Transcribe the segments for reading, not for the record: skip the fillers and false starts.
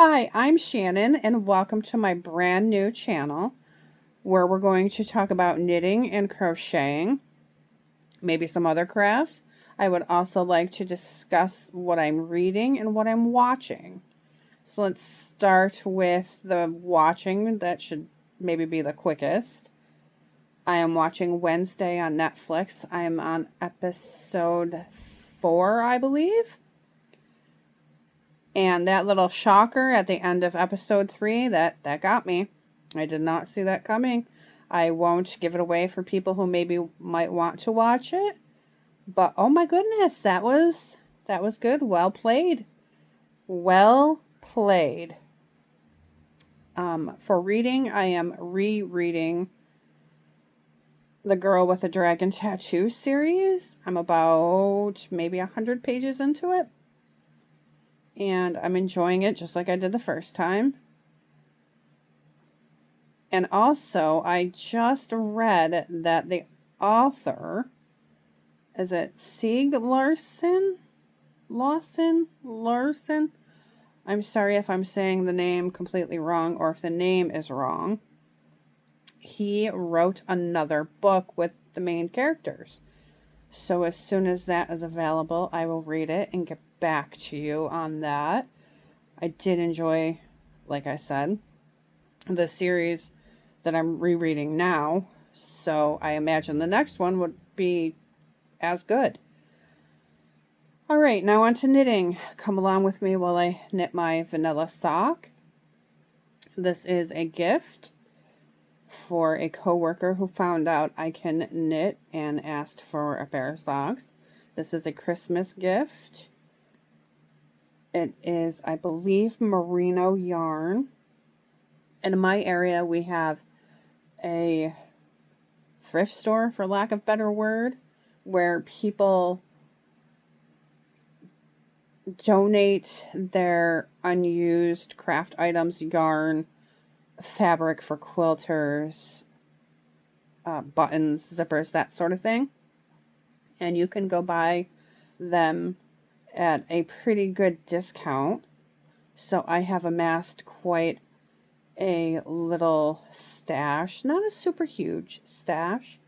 Hi, I'm Shannon, and welcome to my brand new channel where we're going to talk about knitting and crocheting, maybe some other crafts. I would also like to discuss what I'm reading and what I'm watching. So let's start with the watching. That should maybe be the quickest. I am watching Wednesday on Netflix. I am on episode 4, I believe. And that little shocker at the end of episode 3, that got me. I did not see that coming. I won't give it away for people who maybe might want to watch it. But oh my goodness, that was good. Well played. Well played. For reading, I am rereading The Girl with the Dragon Tattoo series. I'm about maybe 100 pages into it. And I'm enjoying it just like I did the first time. And also, I just read that the author, is it Sieg Larson? Larson? I'm sorry if I'm saying the name completely wrong or if the name is wrong. He wrote another book with the main characters. So as soon as that is available, I will read it and get back to you on that. I did enjoy, like I said, the series that I'm rereading now. So I imagine the next one would be as good. All right, now on to knitting. Come along with me while I knit my vanilla sock. This is a gift for a coworker who found out I can knit and asked for a pair of socks. This is a Christmas gift. It is, I believe, merino yarn. In my area, we have a thrift store, for lack of a better word, where people donate their unused craft items, yarn, fabric for quilters, buttons, zippers, that sort of thing. And you can go buy them at a pretty good discount. So I have amassed quite a little stash, not a super huge stash.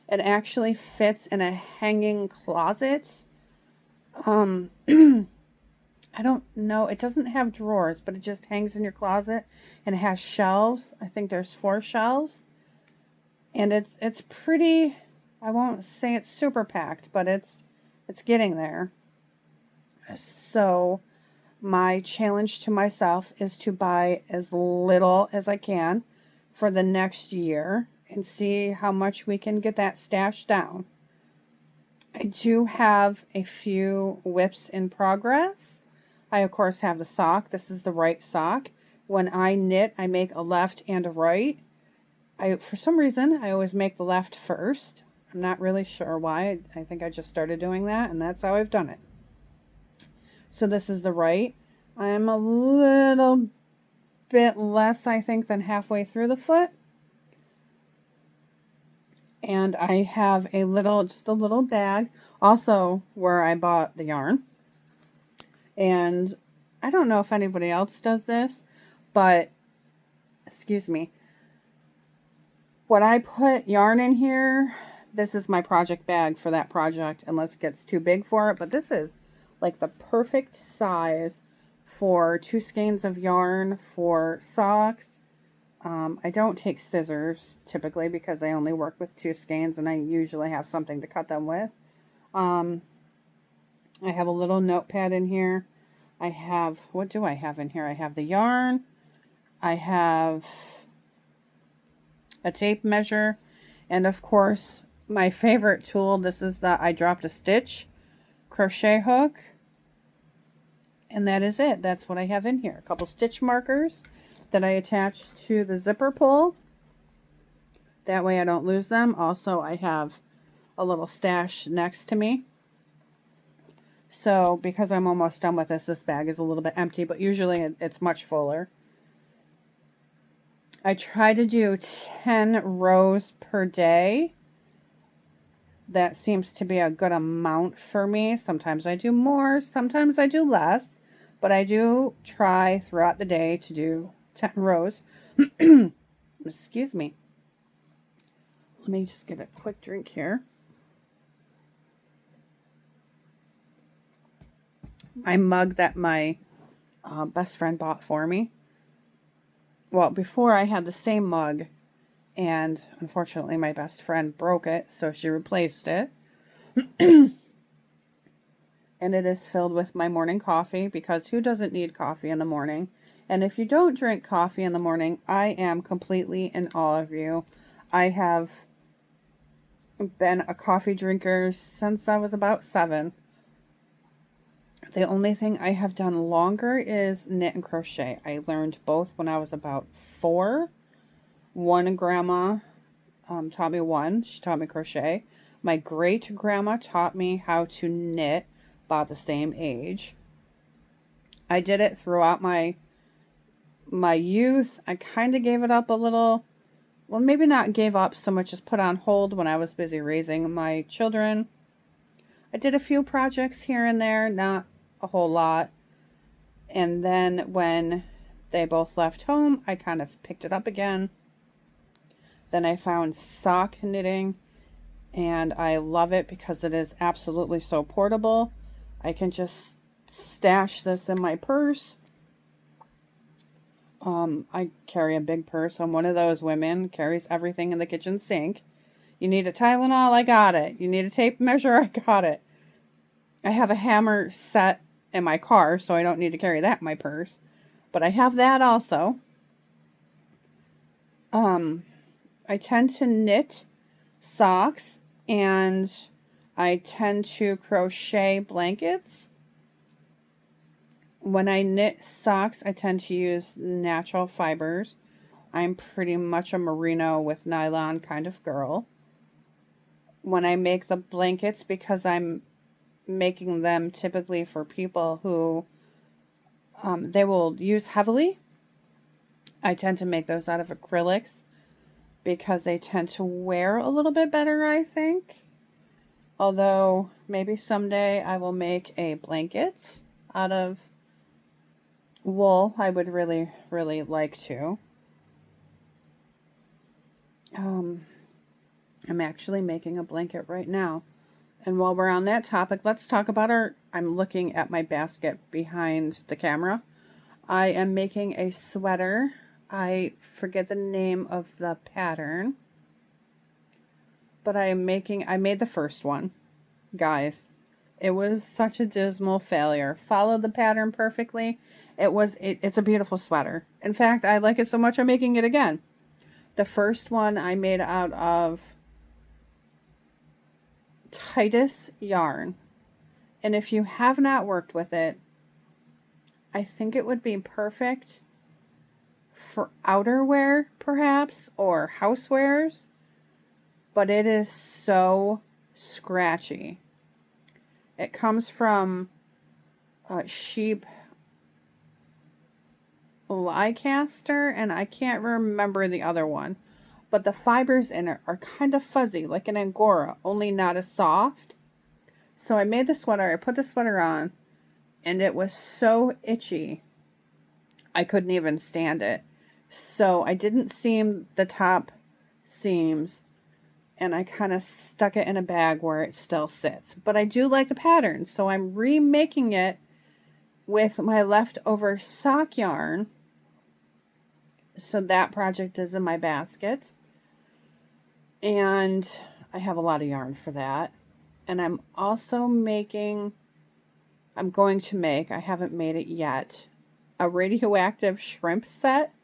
It actually fits in a hanging closet. I don't know. It doesn't have drawers, but it just hangs in your closet and it has shelves. I think there's 4 shelves. And it's pretty, I won't say it's super packed, but it's getting there. So my challenge to myself is to buy as little as I can for the next year and see how much we can get that stash down. I do have a few whips in progress. I, of course, have the sock. This is the right sock. When I knit, I make a left and a right. For some reason, I always make the left first. I'm not really sure why. I think I just started doing that, and that's how I've done it. So this is the right. I'm a little bit less, I think, than halfway through the foot. And I have just a little bag, also where I bought the yarn. And I don't know if anybody else does this, but, excuse me, when I put yarn in here, this is my project bag for that project, unless it gets too big for it. But this is like the perfect size for 2 skeins of yarn for socks. I don't take scissors typically because I only work with 2 skeins and I usually have something to cut them with. I have a little notepad in here. What do I have in here? I have the yarn. I have a tape measure. And of course, my favorite tool, this is the I Dropped a Stitch crochet hook. And that is it. That's what I have in here. A couple stitch markers that I attach to the zipper pull. That way I don't lose them. Also, I have a little stash next to me. So, because I'm almost done with this bag is a little bit empty, but usually it's much fuller. I try to do 10 rows per day. That seems to be a good amount for me. Sometimes I do more, sometimes I do less. But I do try throughout the day to do 10 rows. Excuse me. Let me just get a quick drink here. My mug that my best friend bought for me. Well, before I had the same mug, and unfortunately my best friend broke it, so she replaced it. And it is filled with my morning coffee, because who doesn't need coffee in the morning? And if you don't drink coffee in the morning, I am completely in awe of you. I have been a coffee drinker since I was about 7. The only thing I have done longer is knit and crochet. I learned both when I was about 4. One grandma taught me one. She taught me crochet. My great grandma taught me how to knit, about the same age. I did it throughout my youth. I kind of gave it up a little. Well, maybe not gave up so much as put on hold when I was busy raising my children. I did a few projects here and there, not a whole lot. And then when they both left home, I kind of picked it up again. Then I found sock knitting, and I love it because it is absolutely so portable. I can just stash this in my purse. I carry a big purse. I'm one of those women, carries everything in the kitchen sink. You need a Tylenol, I got it. You need a tape measure, I got it. I have a hammer set in my car, so I don't need to carry that in my purse. But I have that also. I tend to knit socks, and I tend to crochet blankets. When I knit socks, I tend to use natural fibers. I'm pretty much a merino with nylon kind of girl. When I make the blankets, because I'm making them typically for people who they will use heavily, I tend to make those out of acrylics because they tend to wear a little bit better, I think. Although maybe someday I will make a blanket out of wool. I would really, really like to. I'm actually making a blanket right now. And while we're on that topic, let's talk about I'm looking at my basket behind the camera. I am making a sweater. I forget the name of the pattern. But I made the first one. Guys, it was such a dismal failure. Followed the pattern perfectly. It's a beautiful sweater. In fact, I like it so much I'm making it again. The first one I made out of Titus yarn. And if you have not worked with it, I think it would be perfect for outerwear, perhaps, or housewares. But it is so scratchy. It comes from sheep Leicester, and I can't remember the other one. But the fibers in it are kind of fuzzy, like an Angora, only not as soft. So I made the sweater, I put the sweater on, and it was so itchy, I couldn't even stand it. So I didn't seam the top seams, and I kind of stuck it in a bag where it still sits. But I do like the pattern, so I'm remaking it with my leftover sock yarn. So that project is in my basket. And I have a lot of yarn for that. And I'm also going to make, I haven't made it yet, a radioactive shrimp set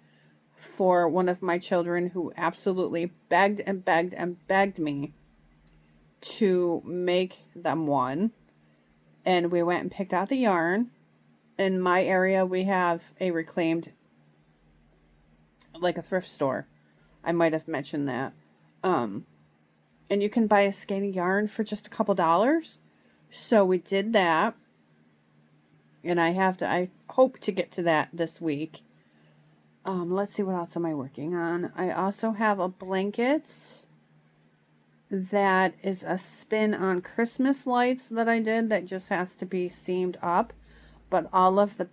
for one of my children who absolutely begged and begged and begged me to make them one. And we went and picked out the yarn. In my area, we have a reclaimed, like a thrift store. I might have mentioned that. And you can buy a skein of yarn for just a couple dollars. So we did that. And I hope to get to that this week. Let's see, what else am I working on? I also have a blanket that is a spin on Christmas lights that I did that just has to be seamed up. But all of the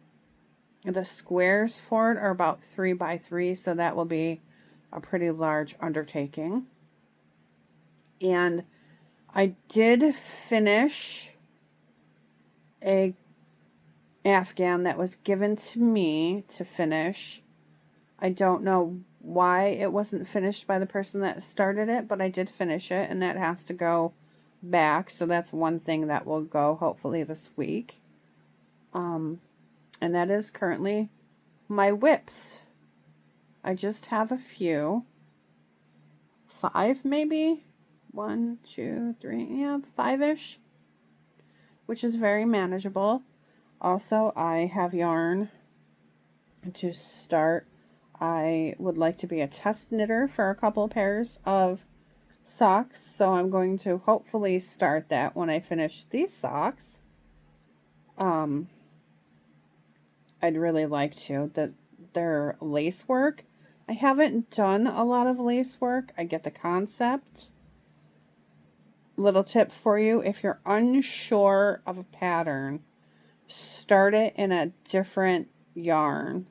The squares for it are about 3 by 3, so that will be a pretty large undertaking. And I did finish a Afghan that was given to me to finish. I don't know why it wasn't finished by the person that started it, but I did finish it, and that has to go back. So that's one thing that will go hopefully this week. And that is currently my whips. I just have a few. 5 maybe? 1, 2, 3, yeah, 5-ish. Which is very manageable. Also, I have yarn to start. I would like to be a test knitter for a couple pairs of socks, so I'm going to hopefully start that when I finish these socks. I'd really like to. Their lace work, I haven't done a lot of lace work. I get the concept. Little tip for you, if you're unsure of a pattern, start it in a different yarn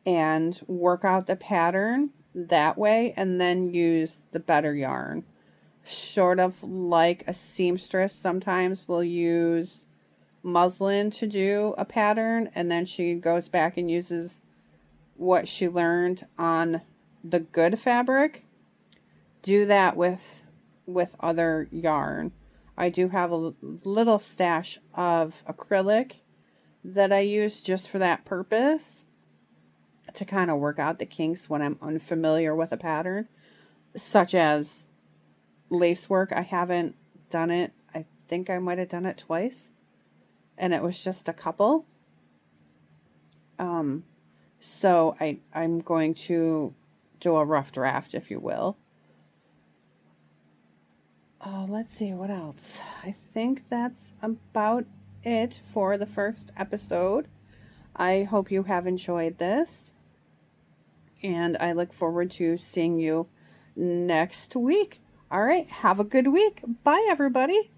and work out the pattern that way, and then use the better yarn. Sort of like a seamstress sometimes will use muslin to do a pattern, and then she goes back and uses what she learned on the good fabric. Do that with other yarn. I do have a little stash of acrylic that I use just for that purpose, to kind of work out the kinks when I'm unfamiliar with a pattern, such as lace work. I haven't done it. I think I might have done it twice, and it was just a couple. So I'm going to do a rough draft, if you will. Let's see, what else? I think that's about it for the first episode. I hope you have enjoyed this, and I look forward to seeing you next week. All right, have a good week. Bye, everybody.